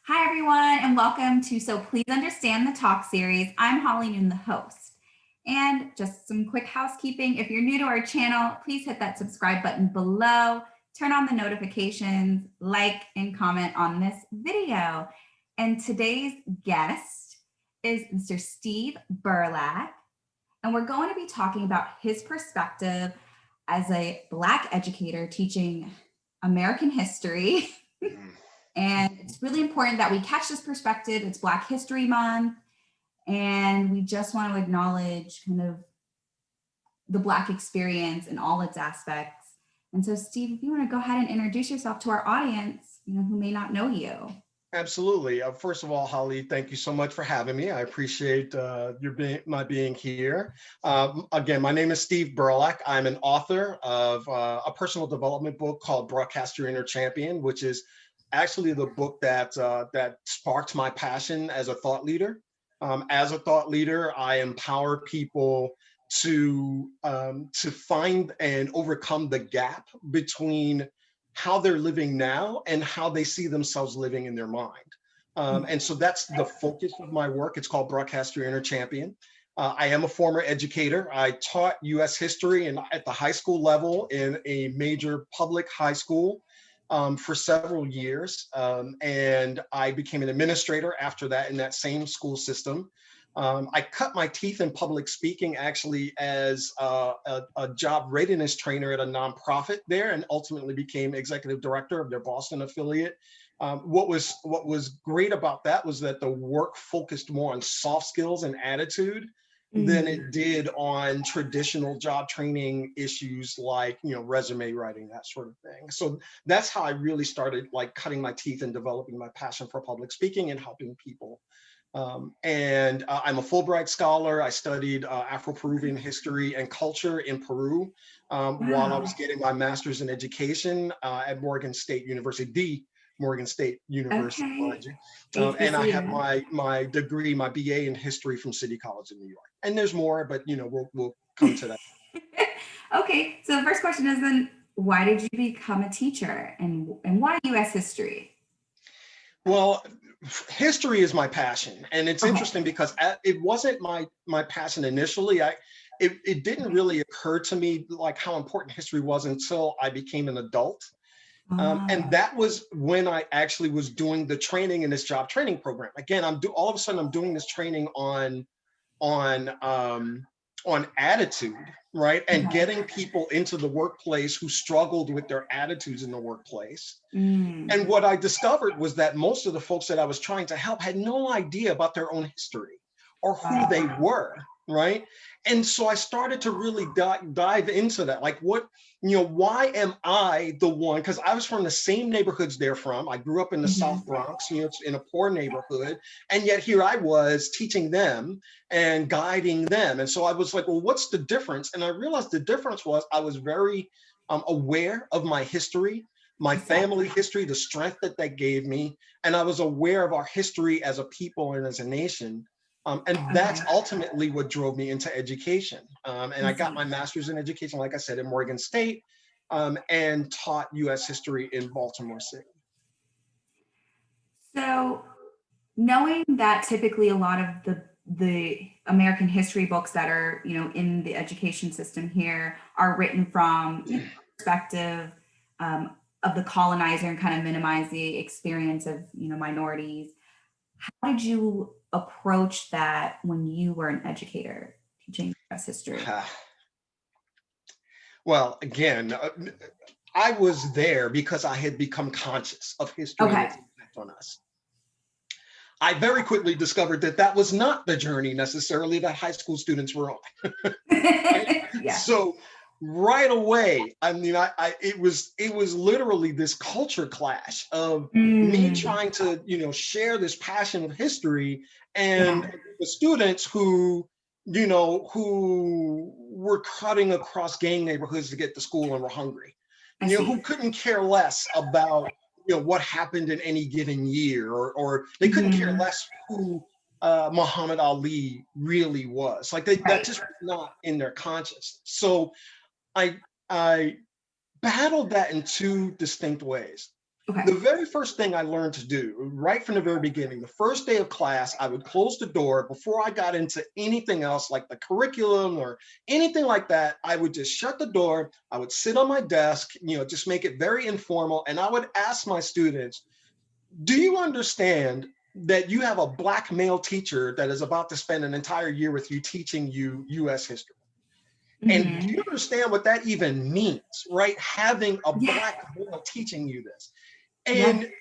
Hi, everyone, and welcome to So Please Understand the Talk series. I'm Holly Noon, the host. And just some quick housekeeping. If you're new to our channel, please hit that subscribe button below, turn on the notifications, like and comment on this video. And today's guest is Mr. Steve Berlack, and we're going to be talking about his perspective as a Black educator teaching American history. And it's really important that we catch this perspective. It's Black History Month, and we just want to acknowledge kind of the Black experience in all its aspects. And so, Steve, if you want to go ahead and introduce yourself to our audience, who may not know you. Absolutely. First of all, Holly, thank you so much for having me. I appreciate my being here. Again, my name is Steve Berlack. I'm an author of a personal development book called Broadcast Your Inner Champion, which is actually the book that sparked my passion as a thought leader. As a thought leader, I empower people to find and overcome the gap between how they're living now and how they see themselves living in their mind. And so that's the focus of my work. It's called Broadcast Your Inner Champion. I am a former educator. I taught US history at the high school level in a major public high school for several years. And I became an administrator after that in that same school system. I cut my teeth in public speaking actually as a job readiness trainer at a nonprofit there, and ultimately became executive director of their Boston affiliate. What was great about that was that the work focused more on soft skills and attitude than it did on traditional job training issues like, resume writing, that sort of thing. So that's how I really started cutting my teeth and developing my passion for public speaking and helping people. And I'm a Fulbright scholar. I studied Afro-Peruvian history and culture in Peru while I was getting my master's in education at Morgan State University, Morgan State University. Okay. And I have my degree, my BA in history from City College in New York. And there's more, but we'll come to that. Okay, so the first question is then, why did you become a teacher, and why US history? Well, history is my passion, and it's interesting because it wasn't my passion initially. It didn't really occur to me how important history was until I became an adult. And that was when I actually was doing the training in this job training program. Again, all of a sudden I'm doing this training on attitude, right? And getting people into the workplace who struggled with their attitudes in the workplace. And what I discovered was that most of the folks that I was trying to help had no idea about their own history or who they were, right? And so I started to really dive into that. Why am I the one? Because I was from the same neighborhoods they're from. I grew up in the South Bronx, it's in a poor neighborhood. And yet here I was teaching them and guiding them. And so I was like, well, what's the difference? And I realized the difference was I was very aware of my history, my family history, the strength that gave me. And I was aware of our history as a people and as a nation. And that's ultimately what drove me into education. And I got my master's in education, like I said, at Morgan State, and taught US history in Baltimore City. So knowing that typically a lot of the American history books that are, in the education system here are written from the perspective of the colonizer and kind of minimize the experience of, minorities. How did you approach that when you were an educator teaching US history? Well, again, I was there because I had become conscious of history and its effect on us. I very quickly discovered that was not the journey necessarily that high school students were on. So right away, it was literally this culture clash of me trying to, share this passion of history and the students who were cutting across gang neighborhoods to get to school and were hungry, who couldn't care less about, what happened in any given year, or they couldn't care less who Muhammad Ali really was. That just was not in their conscience. So I battled that in two distinct ways. Okay. The very first thing I learned to do right from the very beginning, the first day of class, I would close the door before I got into anything else like the curriculum or anything like that. I would just shut the door. I would sit on my desk, just make it very informal. And I would ask my students, do you understand that you have a Black male teacher that is about to spend an entire year with you teaching you US history? And do Hmm. you understand what that even means, right? Having a Yeah. Black male teaching you this. Yes. And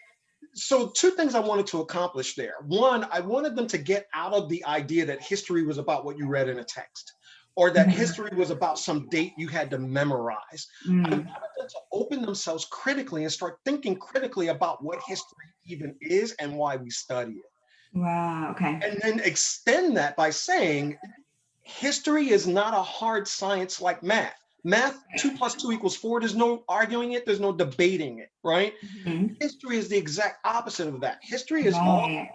so two things I wanted to accomplish there. One, I wanted them to get out of the idea that history was about what you read in a text or that Mhm. history was about some date you had to memorize. I wanted Mm. them to open themselves critically and start thinking critically about what history even is and why we study it. Wow. Okay. And then extend that by saying history is not a hard science like math. Math, 2 + 2 = 4. There's no arguing it, there's no debating it, right? Mhm. History is the exact opposite of that. History is all Right.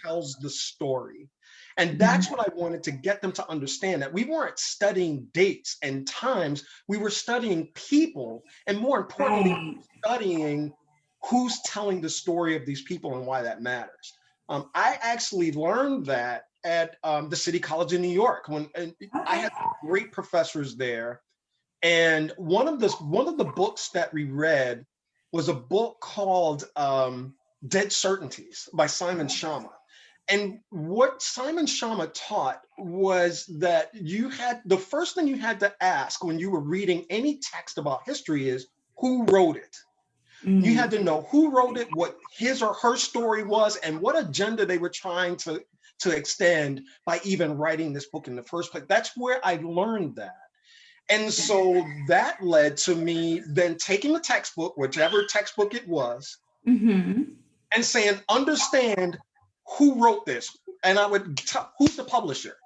tells the story. And Mhm. that's what I wanted to get them to understand, that we weren't studying dates and times, we were studying people, and more importantly, Right. studying who's telling the story of these people and why that matters. I actually learned that at the City College in New York and I Okay. had great professors there. And one of the books that we read was a book called Dead Certainties by Simon Schama. And what Simon Schama taught was that the first thing you had to ask when you were reading any text about history is who wrote it. You had Mm. to know who wrote it, what his or her story was, and what agenda they were trying to extend by even writing this book in the first place. That's where I learned that. And so that led to me then taking the textbook, whichever textbook it was, Mhm. and saying, understand who wrote this. And I would tell who's the publisher?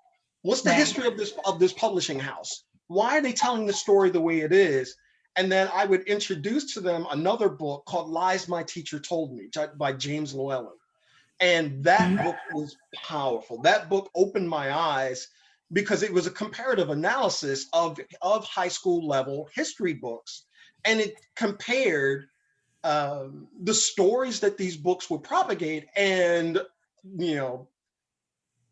What's the Right. history of this publishing house? Why are they telling the story the way it is? And then I would introduce to them another book called Lies My Teacher Told Me by James Llewellyn. And that Mhm. book was powerful. That book opened my eyes because it was a comparative analysis of high school level history books. And it compared the stories that these books would propagate and, you know,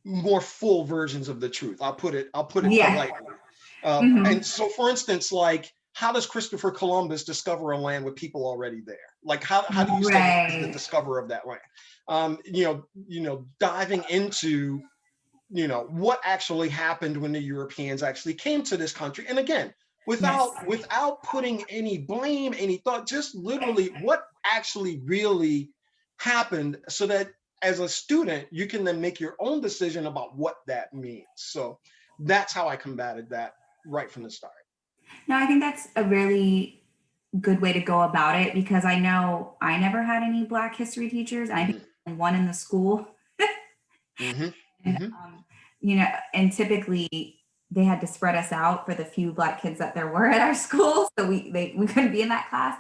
more full versions of the truth. I'll put it Yeah. politely. And Mhm. so, for instance, like, how does Christopher Columbus discover a land with people already there? Like, how do you say he's the Right. discoverer of that land? Diving into what actually happened when the Europeans actually came to this country, and again, Yes. without putting any blame, any thought, just literally what actually really happened, so that as a student you can then make your own decision about what that means. So that's how I combated that right from the start. No, I think that's a really good way to go about it because I know I never had any Black history teachers. I think Hmm. one in the school. Hmm. And, Hmm. and typically they had to spread us out for the few Black kids that there were at our school, so we couldn't be in that class.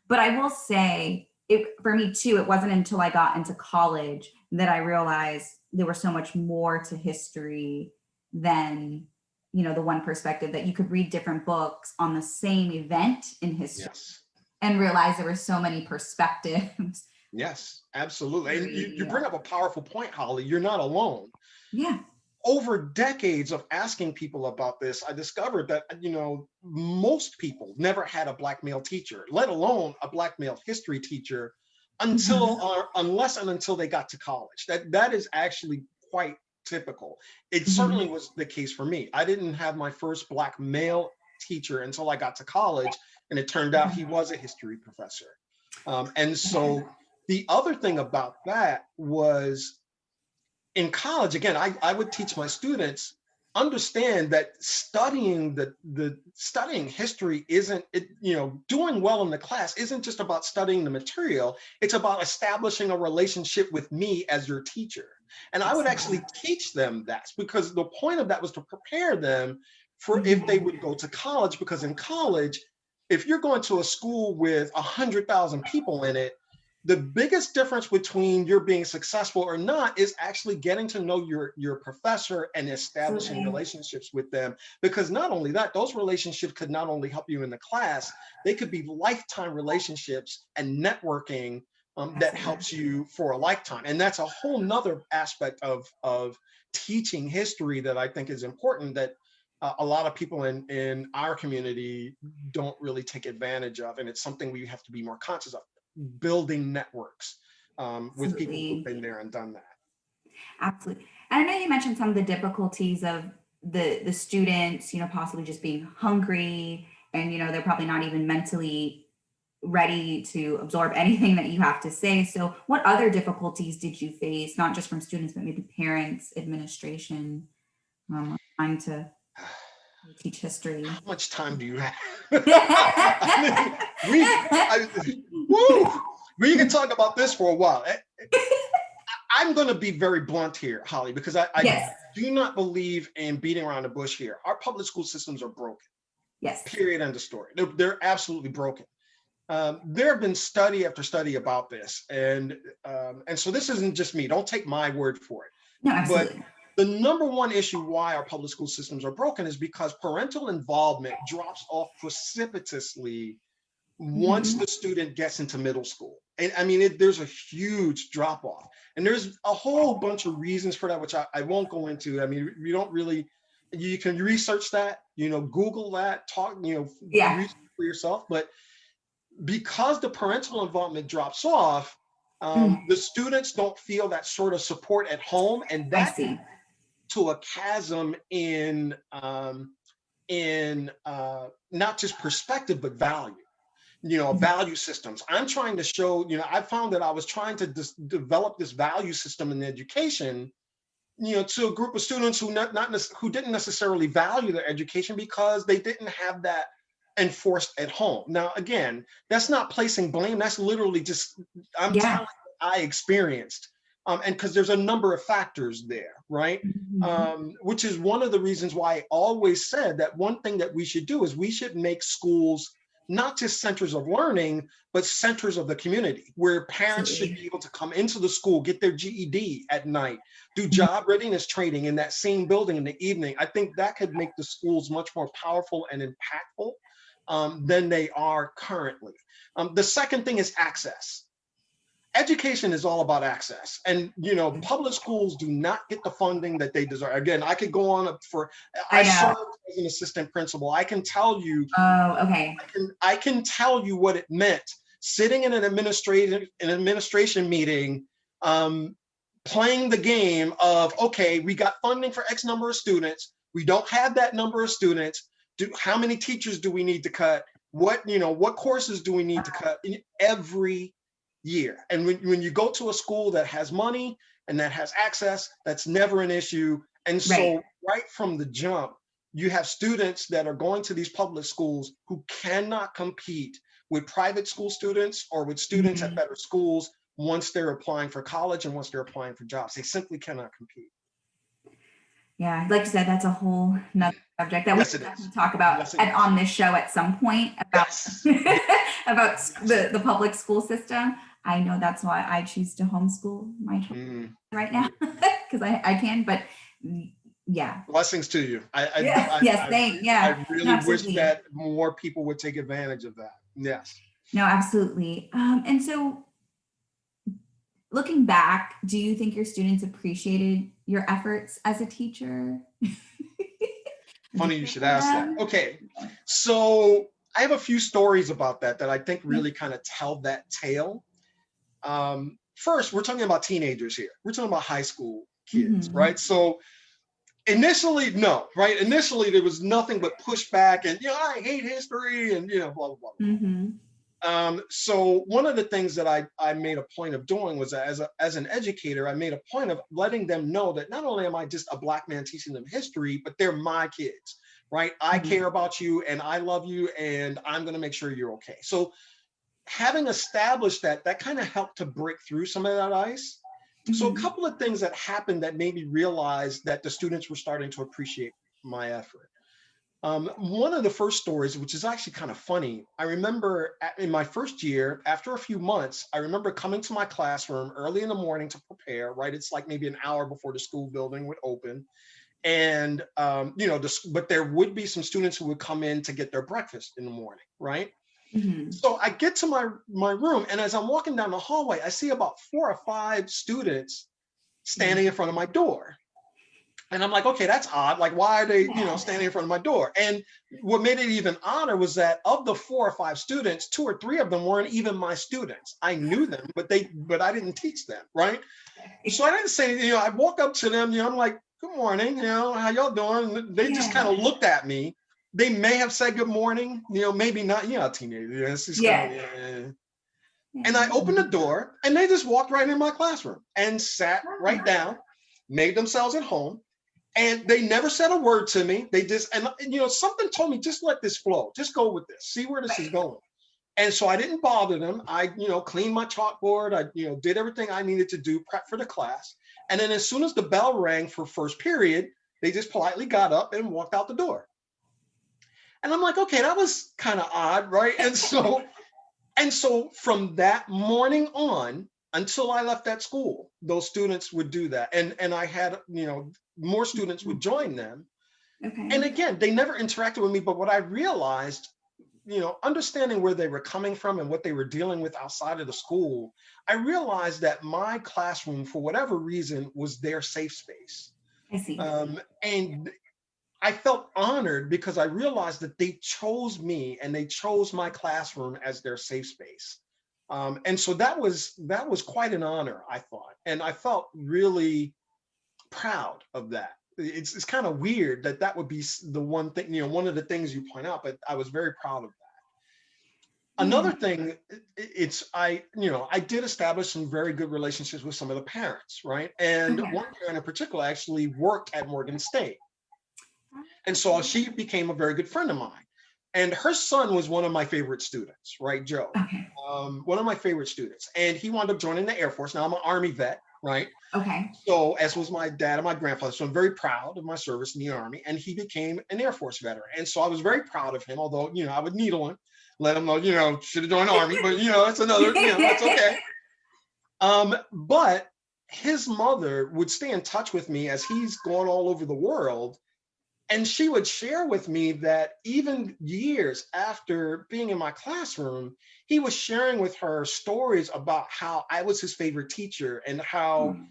But I will say, it for me too. It wasn't until I got into college that I realized there was so much more to history than the one perspective, that you could read different books on the same event in history Yes. and realize there were so many perspectives. Yes, absolutely. And you Yeah. bring up a powerful point, Holly. You're not alone. Yeah. Over decades of asking people about this, I discovered that, most people never had a Black male teacher, let alone a Black male history teacher, Mhm. unless and until they got to college. That is actually quite typical. It certainly Mhm. was the case for me. I didn't have my first Black male teacher until I got to college, and it turned out he was a history professor. And so the other thing about that was, in college, again, I would teach my students, understand that studying history isn't it, doing well in the class isn't just about studying the material. It's about establishing a relationship with me as your teacher. And I would Absolutely. actually teach them that, because the point of that was to prepare them for if they Mhm. would go to college, because in college, if you're going to a school with 100,000 people in it, the biggest difference between you're being successful or not is actually getting to know your professor and establishing Absolutely. relationships with them. Because not only that, those relationships could not only help you in the class, they could be lifetime relationships and networking that Absolutely. helps you for a lifetime. And that's a whole nother aspect of teaching history that I think is important, that a lot of people in our community don't really take advantage of. And it's something we have to be more conscious of, building networks with people who've Absolutely. been there and done that. Absolutely. And I know you mentioned some of the difficulties of the students, possibly just being hungry and, they're probably not even mentally ready to absorb anything that you have to say. So what other difficulties did you face, not just from students, but maybe parents, administration, trying to teach history? How much time do you have? I mean, I, woo, we can talk about this for a while. I'm going to be very blunt here, Holly, because I Yes. do not believe in beating around the bush here. Our public school systems are broken. Yes. Period. End of story. They're absolutely broken. There have been study after study about this, and so this isn't just me. Don't take my word for it. No, But absolutely. the number one issue why our public school systems are broken is because parental involvement drops off precipitously once Mhm. the student gets into middle school. And I mean, there's a huge drop off. And there's a whole bunch of reasons for that, which I won't go into. I mean, we don't really, you can research that, Google that, talk, Yeah, research for yourself. But because the parental involvement drops off, Mm, the students don't feel that sort of support at home. And I that see. to a chasm in not just perspective, but value. Mhm. Value systems. I'm trying to show, I found that I was trying to develop this value system in education, to a group of students who didn't necessarily value their education because they didn't have that enforced at home. Now, again, that's not placing blame. That's literally just, I'm Yeah. telling you, I experienced, and because there's a number of factors there, right? Mhm. Which is one of the reasons why I always said that one thing that we should do is we should make schools not just centers of learning, but centers of the community where parents should Absolutely. be able to come into the school, get their GED at night, do Mhm. job readiness training in that same building in the evening. I think that could make the schools much more powerful and impactful than they are currently. The second thing is access. Education is all about access, and public schools do not get the funding that they deserve. Again, I could go on for, I I know. served as an assistant principal. I can tell you, Oh, okay. I can tell you what it meant sitting in an administration meeting, um, playing the game of, okay, we got funding for X number of students. We don't have that number of students. How many teachers do we need to cut? What courses do we need to cut in every year? And when you go to a school that has money and that has access, that's never an issue. And Right. so right from the jump, you have students that are going to these public schools who cannot compete with private school students or with students at Mhm. better schools once they're applying for college and once they're applying for jobs. They simply cannot compete. Yeah, like you said, that's a whole nother subject that we Yes, will it is. definitely talk about Yes, it and is. on this show at some point about Yes. about Yes. the public school system. I know that's why I choose to homeschool my children Mm, right now mm. because I can, but yeah. Blessings to you. Yeah. Yes, thank I yeah. No, really wish absolutely. that more people would take advantage of that. Yes. No, absolutely. And so looking back, do you think your students appreciated your efforts as a teacher? Did you Funny you pray should for ask that. them? Okay. So I have a few stories about that I think really kind of tell that tale. First, we're talking about teenagers here. We're talking about high school kids, Mhm. right? So initially, no, right? Initially, there was nothing but pushback and, I hate history and, blah, blah, blah, Mhm. blah. So one of the things that I made a point of doing was that as an educator, I made a point of letting them know that not only am I just a Black man teaching them history, but they're my kids, right? I Mhm. care about you and I love you and I'm going to make sure you're okay. So having established that kind of helped to break through some of that ice. So a Mhm. couple of things that happened that made me realize that the students were starting to appreciate my effort. One of the first stories, which is actually kind of funny, I remember in my first year, after a few months, I remember coming to my classroom early in the morning to prepare, right? It's like maybe an hour before the school building would open. And, but there would be some students who would come in to get their breakfast in the morning, right? Mhm. So I get to my room, and as I'm walking down the hallway, I see about 4 or 5 students standing in front of my door. And I'm like, okay, that's odd. Like, why are they, Yeah. standing in front of my door? And what made it even odder was that of the 4 or 5 students, 2 or 3 of them weren't even my students. I knew them, but I didn't teach them, right? So I didn't say anything. I walk up to them, I'm like, good morning, how y'all doing? And they just kind of Yeah. looked at me. They may have said good morning, maybe not, teenager. It's just kind of, Yeah. yeah. And I opened the Yeah. door, and they just walked right in my classroom and sat right Ah, down, made themselves at home. And they never said a word to me. They just, and something told me, just let this flow. Just go with this. See where this is right. going. And so I didn't bother them. I, cleaned my chalkboard. I, did everything I needed to do, prep for the class. And then as soon as the bell rang for first period, they just politely got up and walked out the door. And I'm like, okay, that was kind of odd, right? And so from that morning on until I left that school, those students would do that. And I had, more students would join them. And Okay. again, they never interacted with me, but what I realized, understanding where they were coming from and what they were dealing with outside of the school, I realized that my classroom, for whatever reason, was their safe space. I see. And I felt honored because I realized that they chose me and they chose my classroom as their safe space. And so that was quite an honor, I thought, and I felt really proud of that. It's kind of weird that that would be the one thing, one of the things you point out, but I was very proud of that. Yeah. Another thing, I did establish some very good relationships with some of the parents, right? And Okay. one parent in particular actually worked at Morgan State. Ah, And so okay. she became a very good friend of mine. And her son was one of my favorite students, right, Joe? Okay. One of my favorite students. And he wound up joining the Air Force. Now I'm an Army vet, right? Okay. So, as was my dad and my grandfather. So I'm very proud of my service in the Army. And he became an Air Force veteran. And so I was very proud of him, although, I would needle him, let him know, should have joined the Army. But, it's another, that's okay. But his mother would stay in touch with me as he's gone all over the world. And she would share with me that even years after being in my classroom, he was sharing with her stories about how I was his favorite teacher and how, Hmm.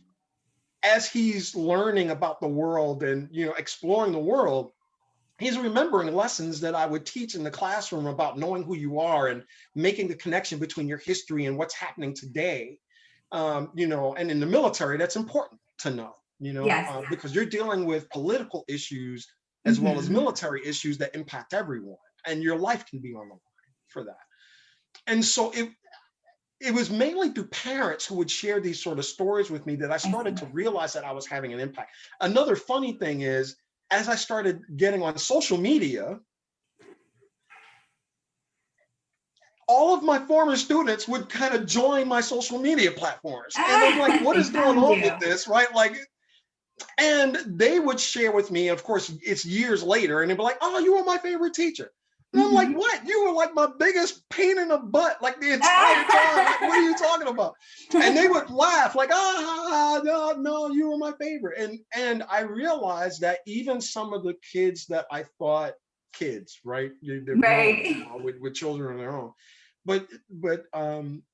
as he's learning about the world and, exploring the world, he's remembering lessons that I would teach in the classroom about knowing who you are and making the connection between your history and what's happening today. And in the military, that's important to know, Yes. because you're dealing with political issues as well as Hmm. military issues that impact everyone, and your life can be on the line for that. And so it was mainly through parents who would share these sort of stories with me that I I started see. to realize that I was having an impact. Another funny thing is, as I started getting on social media, all of my former students would kind of join my social media platforms. And I'm like, Ah, what they is going found on you. with this? Right? Like, and they would share with me, of course, it's years later, and they'd be like, oh, you were my favorite teacher. And I'm like, Hmm. what? You were like my biggest pain in the butt, like the entire time. Like, what are you Ah. talking about? And they would laugh, like, no, no, you were my favorite. And I realized that even some of the kids that I thought kids, right? They're grown Right. now with children of their own. But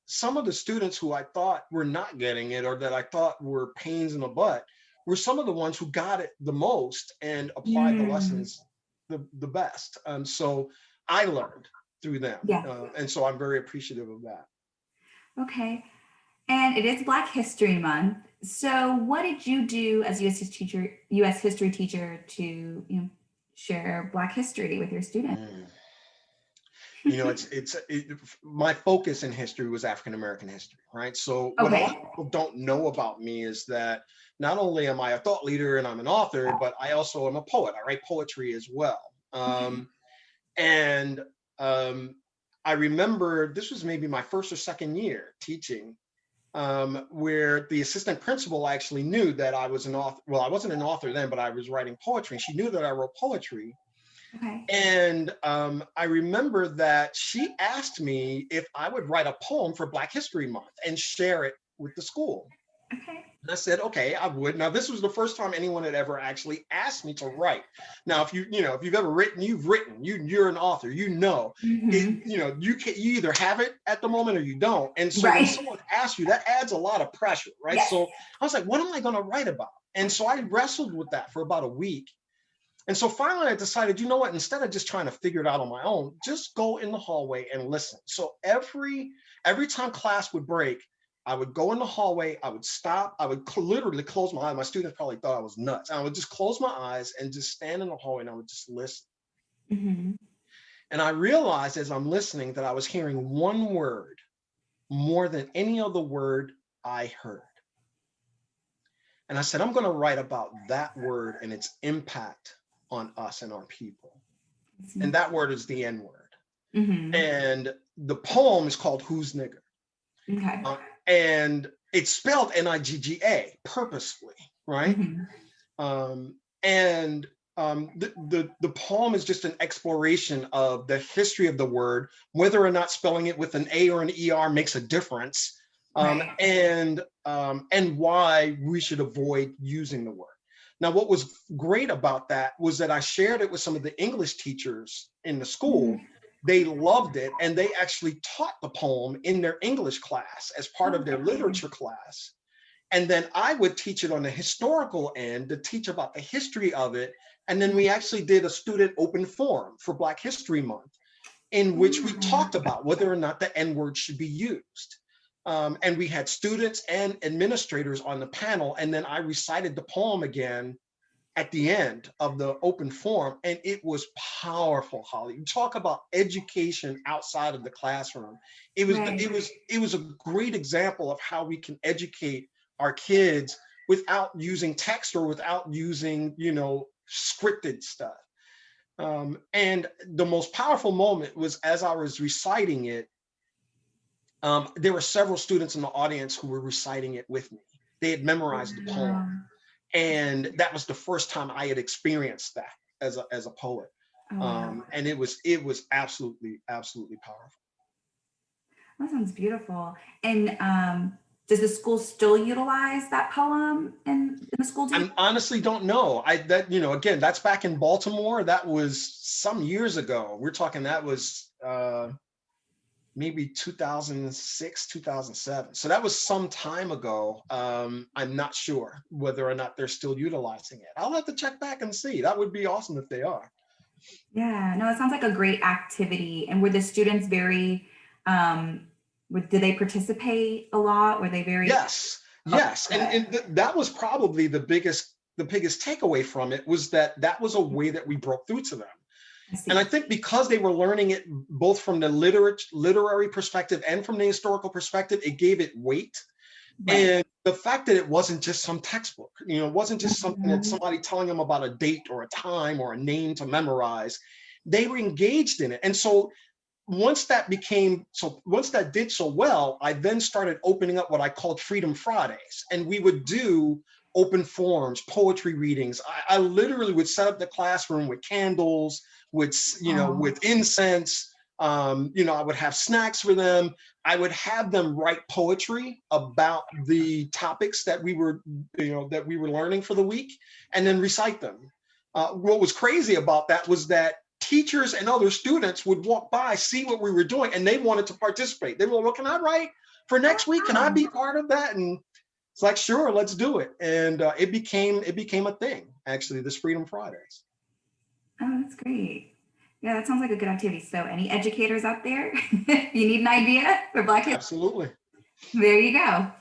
some of the students who I thought were not getting it or that I thought were pains in the butt were some of the ones who got it the most and applied the Mm. lessons the best. So I learned through them. Yeah. And so I'm very appreciative of that. Okay. And it is Black History Month. So, what did you do as U.S. history teacher to share Black history with your students? Mm. My focus in history was African American history, right? So what a lot Okay. of people don't know about me is that not only am I a thought leader and I'm an author, but I also am a poet. I write poetry as well. Okay. And I remember this was maybe my first or second year teaching, where the assistant principal actually knew that I was an author. Well, I wasn't an author then, but I was writing poetry. And she knew that I wrote poetry. Okay. And I remember that she asked me if I would write a poem for Black History Month and share it with the school. Okay. And I said, okay, I would. Now, this was the first time anyone had ever actually asked me to write. Now, if if you've ever written, you've written. You're an author. You know it. Hmm. You either have it at the moment or you don't. And so when Right. someone asks you, that adds a lot of pressure, right? Yes. So I was like, what am I going to write about? And so I wrestled with that for about a week. And so finally, I decided, you know what? Instead of just trying to figure it out on my own, just go in the hallway and listen. So every time class would break, I would go in the hallway. I would stop. I would literally close my eyes. My students probably thought I was nuts. And I would just close my eyes and just stand in the hallway and I would just listen. Hmm. And I realized as I'm listening that I was hearing one word more than any other word I heard. And I said, I'm going to write about that word and its impact on us and our people. And that word is the N word. Hmm. And the poem is called Who's Nigger? Okay. And it's spelled Nigga purposefully, right? Hmm. And the poem is just an exploration of the history of the word, whether or not spelling it with an A or an ER makes a difference, Right. and why we should avoid using the word. Now, what was great about that was that I shared it with some of the English teachers in the school. They loved it, and they actually taught the poem in their English class as part of their literature class. And then I would teach it on the historical end to teach about the history of it. And then we actually did a student open forum for Black History Month, in which we talked about whether or not the N word should be used. And we had students and administrators on the panel. And then I recited the poem again at the end of the open forum, and it was powerful, Holly. You talk about education outside of the classroom. Right. It was a great example of how we can educate our kids without using text or without using, scripted stuff. And the most powerful moment was as I was reciting it. There were several students in the audience who were reciting it with me. They had memorized the poem, Wow. and that was the first time I had experienced that as a poet. Oh, wow. And it was absolutely powerful. That sounds beautiful. And does the school still utilize that poem in the school? Do you? I honestly don't know. Again, that's back in Baltimore. That was some years ago. We're talking that was maybe 2006, 2007. So that was some time ago. I'm not sure whether or not they're still utilizing it. I'll have to check back and see. That would be awesome if they are. Yeah, no, it sounds like a great activity. And were the students very, did they participate a lot? Were they very, Yes, oh, yes, and good. that was probably the biggest takeaway from it was that that was a way that we broke through to them. I And I see. think because they were learning it both from the literary perspective and from the historical perspective, it gave it weight. Right. And the fact that it wasn't just some textbook, it wasn't just something that Mhm. somebody telling them about a date or a time or a name to memorize. They were engaged in it. And so once that did so well, I then started opening up what I called Freedom Fridays. And we would do open forums, poetry readings. I literally would set up the classroom with candles, Oh, with incense. I would have snacks for them. I would have them write poetry about the topics that we were learning for the week, and then recite them. What was crazy about that was that teachers and other students would walk by, see what we were doing, and they wanted to participate. They were like, well, can I write for oh, next week? Can I wow. be part of that? And it's like, sure, let's do it. And it became a thing, actually, this Freedom Fridays. Oh, that's great. Yeah, that sounds like a good activity. So, any educators out there, if you need an idea for Black History, Absolutely. there you go.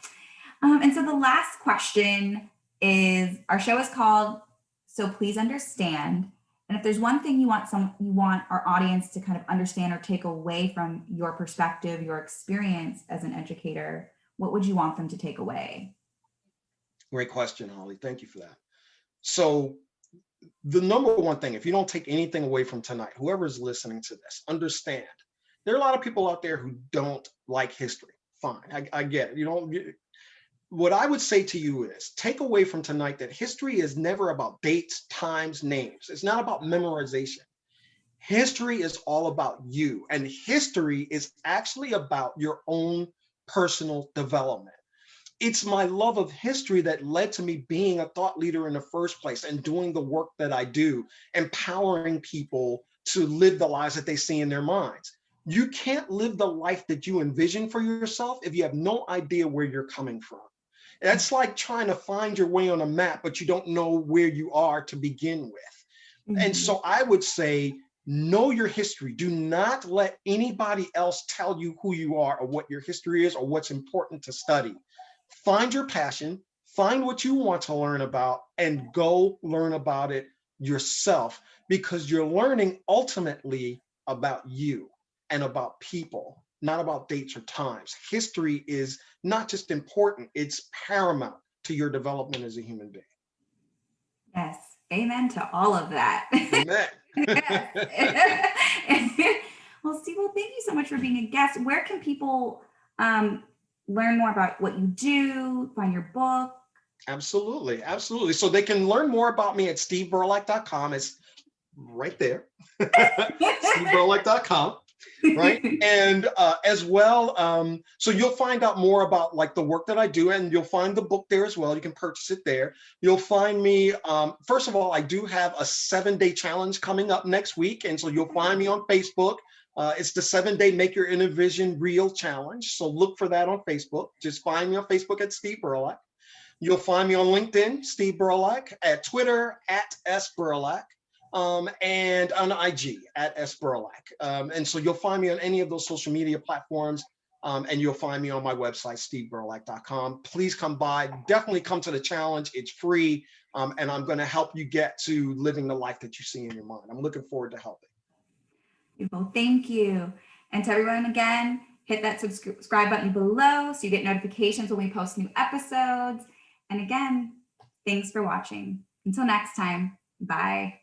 And so the last question is our show is called So Please Understand. And if there's one thing you want our audience to kind of understand or take away from your perspective, your experience as an educator, what would you want them to take away? Great question, Holly. Thank you for that. So the number one thing, if you don't take anything away from tonight, whoever's listening to this, understand there are a lot of people out there who don't like history. Fine, I get it. What I would say to you is take away from tonight that history is never about dates, times, names. It's not about memorization. History is all about you, and history is actually about your own personal development. It's my love of history that led to me being a thought leader in the first place and doing the work that I do, empowering people to live the lives that they see in their minds. You can't live the life that you envision for yourself if you have no idea where you're coming from. That's like trying to find your way on a map, but you don't know where you are to begin with. And Mhm. so I would say, know your history. Do not let anybody else tell you who you are or what your history is or what's important to study. Find your passion, find what you want to learn about, and go learn about it yourself, because you're learning ultimately about you and about people, not about dates or times. History is not just important, it's paramount to your development as a human being. Yes. Amen to all of that. Amen. Yes. Well, Steve, well, thank you so much for being a guest. Where can people um, learn more about what you do, find your book? Absolutely, absolutely. So they can learn more about me at steveberlack.com. It's right there. steveberlack.com. Right. And as well, so you'll find out more about like the work that I do, and you'll find the book there as well. You can purchase it there. You'll find me, first of all, I do have a 7-day challenge coming up next week. And so you'll find me on Facebook. It's the 7-day Make Your Inner Vision Real Challenge. So look for that on Facebook. Just find me on Facebook at Steve Berlack. You'll find me on LinkedIn, Steve Berlack, at Twitter, at S Berlack, and on IG, at S Berlack. And so you'll find me on any of those social media platforms, and you'll find me on my website, steveberlack.com. Please come by. Definitely come to the challenge. It's free, and I'm going to help you get to living the life that you see in your mind. I'm looking forward to helping. Well, thank you. And to everyone, again, hit that subscribe button below so you get notifications when we post new episodes. And again, thanks for watching. Until next time, bye.